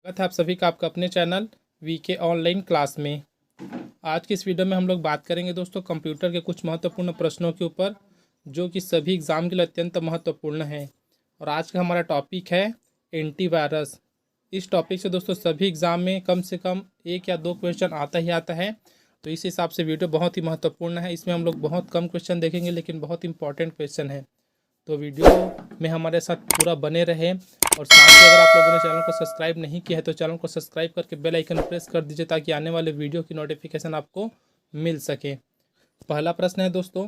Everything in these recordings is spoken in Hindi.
स्वागत है आप सभी का आपका अपने चैनल वीके ऑनलाइन क्लास में। आज की इस वीडियो में हम लोग बात करेंगे दोस्तों कंप्यूटर के कुछ महत्वपूर्ण प्रश्नों के ऊपर जो कि सभी एग्ज़ाम के लिए अत्यंत महत्वपूर्ण है। और आज का हमारा टॉपिक है एंटीवायरस। इस टॉपिक से दोस्तों सभी एग्ज़ाम में कम से कम एक या दो क्वेश्चन आता ही आता है, तो इस हिसाब से वीडियो बहुत ही महत्वपूर्ण है। इसमें हम लोग बहुत कम क्वेश्चन देखेंगे लेकिन बहुत इंपॉर्टेंट क्वेश्चन है, तो वीडियो में हमारे साथ पूरा बने रहें। और साथ ही अगर आप लोगों ने चैनल को सब्सक्राइब नहीं किया है तो चैनल को सब्सक्राइब करके बेल आइकन प्रेस कर दीजिए ताकि आने वाले वीडियो की नोटिफिकेशन आपको मिल सके। पहला प्रश्न है दोस्तों,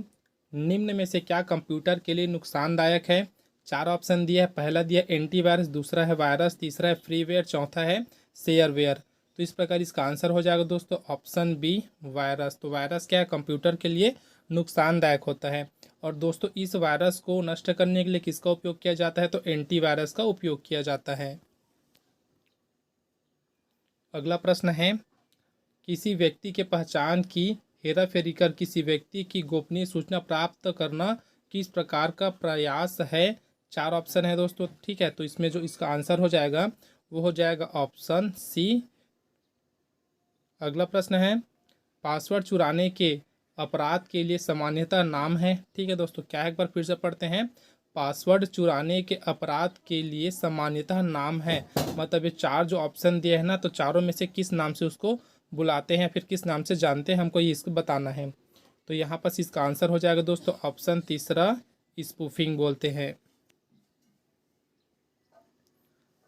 निम्न में से क्या कंप्यूटर के लिए नुकसानदायक है? चार ऑप्शन दिया है। पहला दिया एंटीवायरस, दूसरा है वायरस, तीसरा है फ्रीवेयर, चौथा है शेयरवेयर। तो इस प्रकार इसका आंसर हो जाएगा दोस्तों ऑप्शन बी वायरस। तो वायरस क्या है? कंप्यूटर के लिए नुकसानदायक होता है। और दोस्तों इस वायरस को नष्ट करने के लिए किसका उपयोग किया जाता है? तो एंटीवायरस का उपयोग किया जाता है। अगला प्रश्न है, किसी व्यक्ति के पहचान की हेराफेरी कर किसी व्यक्ति की गोपनीय सूचना प्राप्त करना किस प्रकार का प्रयास है? चार ऑप्शन है दोस्तों, ठीक है। तो इसमें जो इसका आंसर हो जाएगा वो हो जाएगा ऑप्शन सी। अगला प्रश्न है, पासवर्ड चुराने के अपराध के लिए सामान्यतः नाम है। ठीक है दोस्तों, क्या है एक बार फिर से पढ़ते हैं। पासवर्ड चुराने के अपराध के लिए सामान्यतः नाम है, मतलब ये चार जो ऑप्शन दिए हैं ना, तो चारों में से किस नाम से उसको बुलाते हैं, फिर किस नाम से जानते हैं, हमको ये इसको बताना है। तो यहाँ पर इसका आंसर हो जाएगा दोस्तों ऑप्शन तीसरा, स्पूफिंग बोलते हैं।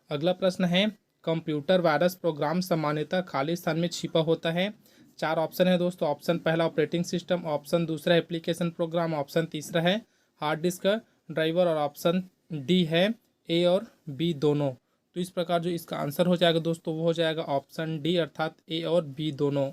अगला प्रश्न है, कंप्यूटर वायरस प्रोग्राम सामान्यतः खाली स्थान में छिपा होता है। चार ऑप्शन है दोस्तों। ऑप्शन पहला ऑपरेटिंग सिस्टम, ऑप्शन दूसरा एप्लीकेशन प्रोग्राम, ऑप्शन तीसरा है हार्ड डिस्क ड्राइवर, और ऑप्शन डी है ए और बी दोनों। तो इस प्रकार जो इसका आंसर हो जाएगा दोस्तों वो हो जाएगा ऑप्शन डी, अर्थात ए और बी दोनों।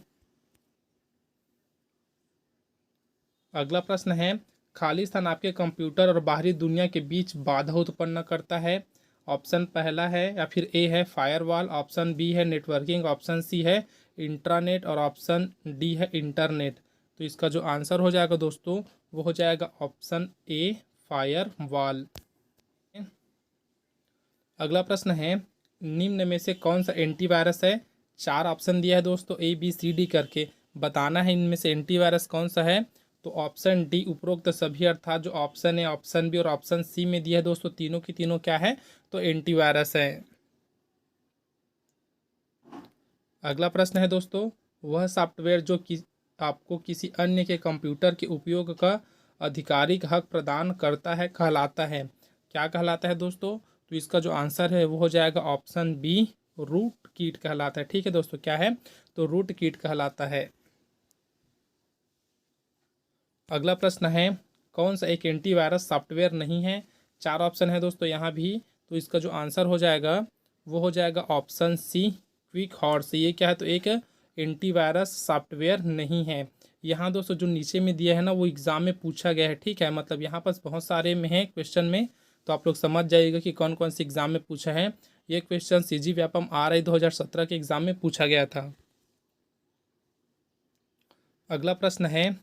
अगला प्रश्न है, खाली स्थान आपके कंप्यूटर और बाहरी दुनिया के बीच बाधा उत्पन्न करता है। ऑप्शन पहला है या फिर ए है फायरवॉल, ऑप्शन बी है नेटवर्किंग, ऑप्शन सी है इंट्रानेट, और ऑप्शन डी है इंटरनेट। तो इसका जो आंसर हो जाएगा दोस्तों वो हो जाएगा ऑप्शन ए फायरवॉल। अगला प्रश्न है, निम्न में से कौन सा एंटीवायरस है? चार ऑप्शन दिया है दोस्तों ए बी सी डी करके, बताना है इनमें से एंटीवायरस कौन सा है। तो ऑप्शन डी उपरोक्त सभी, अर्थात जो ऑप्शन है, ऑप्शन बी और ऑप्शन सी में दिया है दोस्तों, तीनों की तीनों क्या है? तो एंटीवायरस है। अगला प्रश्न है दोस्तों, वह सॉफ्टवेयर जो आपको किसी अन्य के कंप्यूटर के उपयोग का आधिकारिक हक प्रदान करता है कहलाता है। क्या कहलाता है दोस्तों? तो इसका जो आंसर है वो हो जाएगा ऑप्शन बी, रूट कीट कहलाता है। ठीक है दोस्तों, क्या है? तो रूट कीट कहलाता है। अगला प्रश्न है, कौन सा एक एंटीवायरस सॉफ्टवेयर नहीं है? चार ऑप्शन है दोस्तों यहाँ भी, तो इसका जो आंसर हो जाएगा वो हो जाएगा ऑप्शन सी, क्विक हॉर्स। ये क्या है? तो एक एंटीवायरस सॉफ्टवेयर नहीं है। यहाँ दोस्तों जो नीचे में दिया है ना वो एग्ज़ाम में पूछा गया है, ठीक है। मतलब यहाँ पर बहुत सारे में है क्वेश्चन में, तो आप लोग समझ जाइएगा कि कौन कौन से एग्ज़ाम में पूछा है। ये क्वेश्चन सीजी व्यापम RI 2017 के एग्ज़ाम में पूछा गया था। अगला प्रश्न है,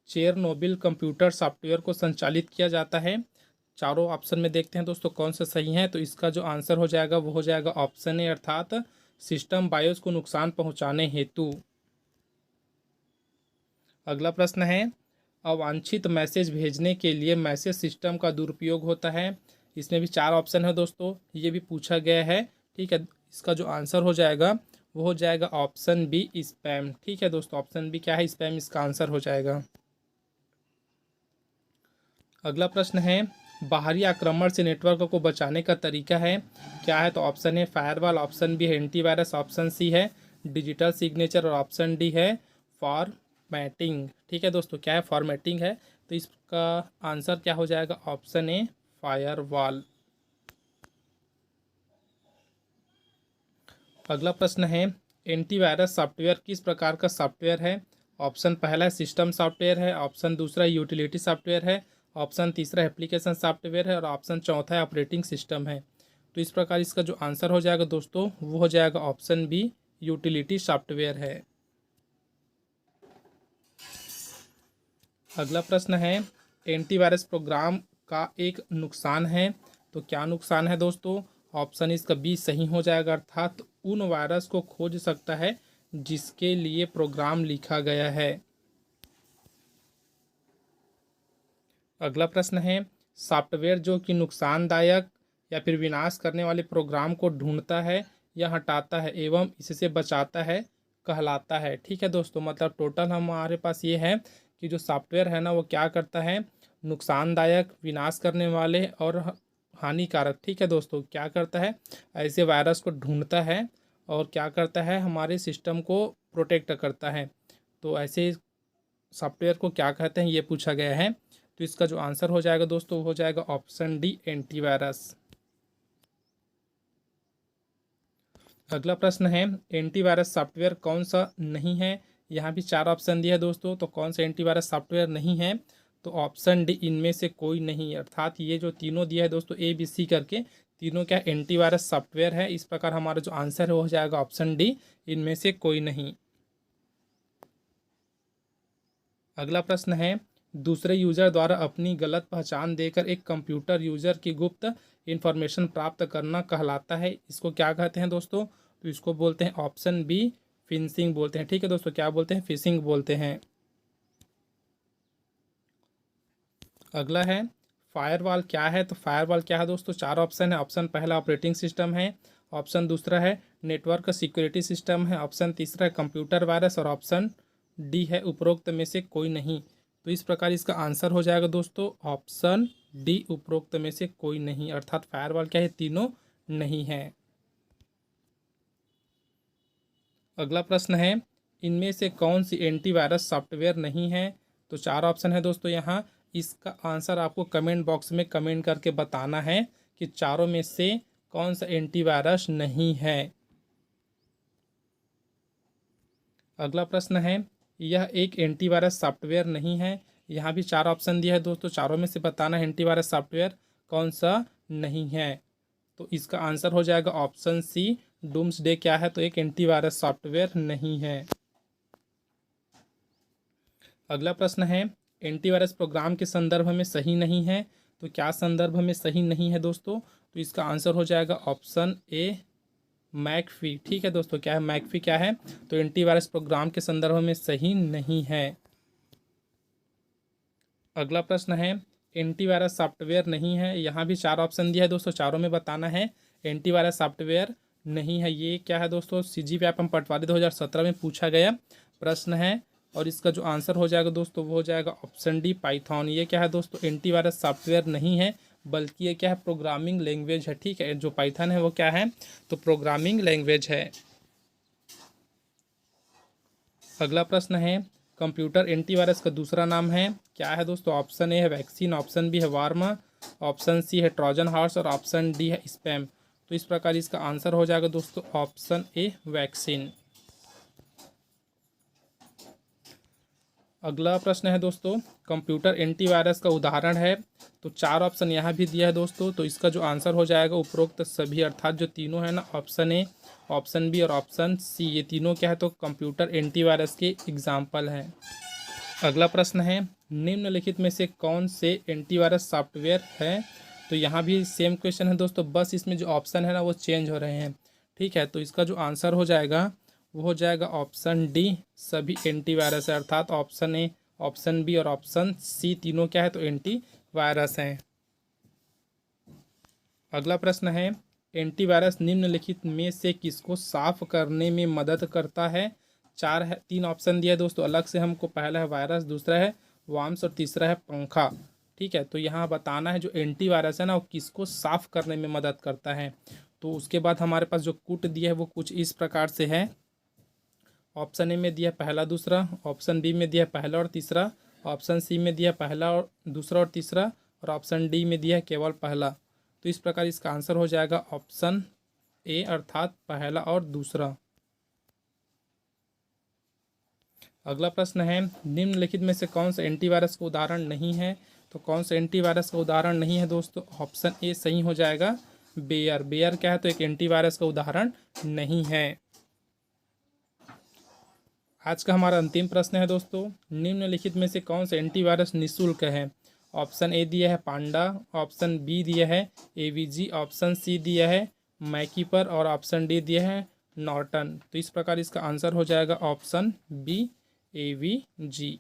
चेरनोबिल कंप्यूटर सॉफ्टवेयर को संचालित किया जाता है। चारों ऑप्शन में देखते हैं दोस्तों कौन सा सही है। तो इसका जो आंसर हो जाएगा वो हो जाएगा ऑप्शन ए, अर्थात सिस्टम बायोस को नुकसान पहुंचाने हेतु। अगला प्रश्न है, अवांछित मैसेज भेजने के लिए मैसेज सिस्टम का दुरुपयोग होता है। इसमें भी चार ऑप्शन है दोस्तों, ये भी पूछा गया है, ठीक है। इसका जो आंसर हो जाएगा वो हो जाएगा ऑप्शन बी, स्पैम। ठीक है दोस्तों, ऑप्शन बी क्या है? स्पैम इसका आंसर हो जाएगा। अगला प्रश्न है, बाहरी आक्रमण से नेटवर्क को बचाने का तरीका है। क्या है? तो ऑप्शन है फायरवॉल, ऑप्शन बी है एंटीवायरस, ऑप्शन सी है डिजिटल सिग्नेचर, और ऑप्शन डी है फॉर्मेटिंग। ठीक है दोस्तों, क्या है? फॉर्मेटिंग है। तो इसका आंसर क्या हो जाएगा? Option A firewall. अगला प्रश्न है, एंटीवायरस सॉफ्टवेयर किस प्रकार का सॉफ्टवेयर है? ऑप्शन पहला सिस्टम सॉफ्टवेयर है, ऑप्शन दूसरा यूटिलिटी सॉफ्टवेयर है, ऑप्शन तीसरा एप्लीकेशन सॉफ्टवेयर है, और ऑप्शन चौथा है ऑपरेटिंग सिस्टम है। तो इस प्रकार इसका जो आंसर हो जाएगा दोस्तों वो हो जाएगा ऑप्शन बी, यूटिलिटी सॉफ्टवेयर है। अगला प्रश्न है, एंटीवायरस प्रोग्राम का एक नुकसान है। तो क्या नुकसान है दोस्तों? ऑप्शन इसका बी सही हो जाएगा, अर्थात उन वायरस को खोज सकता है जिसके लिए प्रोग्राम लिखा गया है। अगला प्रश्न है, सॉफ्टवेयर जो कि नुकसानदायक या फिर विनाश करने वाले प्रोग्राम को ढूंढता है या हटाता है एवं इससे बचाता है कहलाता है। ठीक है दोस्तों, मतलब टोटल हमारे पास ये है कि जो सॉफ्टवेयर है ना वो क्या करता है, नुकसानदायक, विनाश करने वाले और हानिकारक, ठीक है दोस्तों, क्या करता है, ऐसे वायरस को ढूंढता है और क्या करता है, हमारे सिस्टम को प्रोटेक्ट करता है। तो ऐसे सॉफ्टवेयर को क्या कहते हैं ये पूछा गया है। तो इसका जो आंसर हो जाएगा दोस्तों हो जाएगा ऑप्शन डी, एंटीवायरस। अगला प्रश्न है, एंटीवायरस सॉफ्टवेयर कौन सा नहीं है। यहाँ भी 4 ऑप्शन दिया है दोस्तों, तो कौन सा एंटीवायरस सॉफ्टवेयर नहीं है, तो ऑप्शन डी, इनमें से कोई नहीं, अर्थात ये जो तीनों दिया है दोस्तों ए बी सी करके, तीनों क्या एंटीवायरस सॉफ्टवेयर है। इस प्रकार हमारा जो आंसर है वो हो जाएगा ऑप्शन डी, इनमें से कोई नहीं। अगला प्रश्न है, दूसरे यूजर द्वारा अपनी गलत पहचान देकर एक कंप्यूटर यूजर की गुप्त इंफॉर्मेशन प्राप्त करना कहलाता है। इसको क्या कहते हैं दोस्तों, तो इसको बोलते हैं ऑप्शन बी, फिशिंग बोलते हैं। ठीक है दोस्तों, क्या बोलते हैं, फिशिंग बोलते हैं। अगला है, फायरवॉल क्या है, तो फायरवॉल क्या है दोस्तों, 4 ऑप्शन है। ऑप्शन पहला ऑपरेटिंग सिस्टम है, ऑप्शन दूसरा है नेटवर्क सिक्योरिटी सिस्टम है, ऑप्शन तीसरा है कंप्यूटर वायरस और ऑप्शन डी है उपरोक्त में से कोई नहीं। तो इस प्रकार इसका आंसर हो जाएगा दोस्तों ऑप्शन डी, उपरोक्त में से कोई नहीं, अर्थात फायरवॉल क्या है, तीनों नहीं है। अगला प्रश्न है, इनमें से कौन सी एंटीवायरस सॉफ्टवेयर नहीं है, तो 4 ऑप्शन है दोस्तों यहाँ। इसका आंसर आपको कमेंट बॉक्स में कमेंट करके बताना है कि चारों में से कौन सा एंटीवायरस नहीं है। अगला प्रश्न है, यह एक एंटीवायरस सॉफ्टवेयर नहीं है। यहाँ भी 4 ऑप्शन दिया है दोस्तों, चारों में से बताना है एंटीवायरस सॉफ्टवेयर कौन सा नहीं है। तो इसका आंसर हो जाएगा ऑप्शन सी, डूम्सडे क्या है, तो एक एंटीवायरस सॉफ्टवेयर नहीं है। अगला प्रश्न है, एंटीवायरस प्रोग्राम के संदर्भ में सही नहीं है, तो क्या संदर्भ में सही नहीं है दोस्तों, तो इसका आंसर हो जाएगा ऑप्शन ए, मैकफी। ठीक है दोस्तों, क्या है मैकफी, क्या है, तो एंटीवायरस प्रोग्राम के संदर्भ में सही नहीं है। अगला प्रश्न है, एंटीवायरस सॉफ्टवेयर नहीं है। यहाँ भी 4 ऑप्शन दिया है दोस्तों, चारों में बताना है एंटीवायरस सॉफ्टवेयर नहीं है। ये क्या है दोस्तों, CGPAPM पटवारी 2017 में पूछा गया प्रश्न है और इसका जो आंसर हो जाएगा दोस्तों वो हो जाएगा ऑप्शन डी, पाइथन। ये क्या है दोस्तों, एंटीवायरस सॉफ्टवेयर नहीं है, बल्कि ये क्या है, प्रोग्रामिंग लैंग्वेज है। ठीक है, जो पाइथन है वो क्या है, तो प्रोग्रामिंग लैंग्वेज है। अगला प्रश्न है, कंप्यूटर एंटीवायरस का दूसरा नाम है, क्या है दोस्तों, ऑप्शन ए है वैक्सीन, ऑप्शन बी है वार्म, ऑप्शन सी है ट्रोजन हॉर्स और ऑप्शन डी है स्पैम। तो इस प्रकार इसका आंसर हो जाएगा दोस्तों ऑप्शन ए, वैक्सीन। अगला प्रश्न है दोस्तों, कंप्यूटर एंटीवायरस का उदाहरण है, तो 4 ऑप्शन यहाँ भी दिया है दोस्तों, तो इसका जो आंसर हो जाएगा उपरोक्त सभी, अर्थात जो तीनों है ना, ऑप्शन ए, ऑप्शन बी और ऑप्शन सी, ये तीनों क्या है, तो कंप्यूटर एंटीवायरस के एग्जाम्पल हैं। अगला प्रश्न है, निम्नलिखित में से कौन से एंटीवायरस सॉफ्टवेयर है, तो यहाँ भी सेम क्वेश्चन है दोस्तों, बस इसमें जो ऑप्शन है ना वो चेंज हो रहे हैं। ठीक है, तो इसका जो आंसर हो जाएगा वो हो जाएगा ऑप्शन डी, सभी एंटीवायरस है, अर्थात ऑप्शन ए, ऑप्शन बी और ऑप्शन सी तीनों क्या है, तो एंटीवायरस हैं। अगला प्रश्न है, एंटीवायरस निम्नलिखित में से किसको साफ करने में मदद करता है। 4 है, 3 ऑप्शन दिया है दोस्तों अलग से हमको, पहला है वायरस, दूसरा है वार्म्स और तीसरा है पंखा। ठीक है, तो यहाँ बताना है जो एंटीवायरस है ना वो किसको साफ करने में मदद करता है। तो उसके बाद हमारे पास जो कूट दिया है वो कुछ इस प्रकार से है, ऑप्शन ए में दिया पहला दूसरा, ऑप्शन बी में दिया पहला और तीसरा, ऑप्शन सी में दिया पहला और दूसरा और तीसरा और ऑप्शन डी में दिया केवल पहला। तो इस प्रकार इसका आंसर हो जाएगा ऑप्शन ए, अर्थात पहला और दूसरा। अगला प्रश्न है, निम्नलिखित में से कौन सा एंटीवायरस का उदाहरण नहीं है, तो कौन सा एंटीवायरस का उदाहरण नहीं है दोस्तों, ऑप्शन ए सही हो जाएगा, बेयर। बेयर क्या है, तो एक एंटीवायरस का उदाहरण नहीं है। आज का हमारा अंतिम प्रश्न है दोस्तों, निम्नलिखित में से कौन सा एंटीवायरस निःशुल्क है। ऑप्शन ए दिया है पांडा, ऑप्शन बी दिया है AVG, ऑप्शन सी दिया है मैकीपर और ऑप्शन डी दिया है नॉर्टन। तो इस प्रकार इसका आंसर हो जाएगा ऑप्शन बी AVG।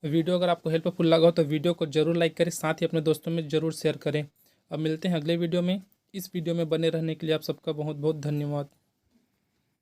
वीडियो अगर आपको हेल्पफुल लगा हो तो वीडियो को जरूर लाइक करें, साथ ही अपने दोस्तों में ज़रूर शेयर करें। अब मिलते हैं अगले वीडियो में। इस वीडियो में बने रहने के लिए आप सबका बहुत बहुत धन्यवाद।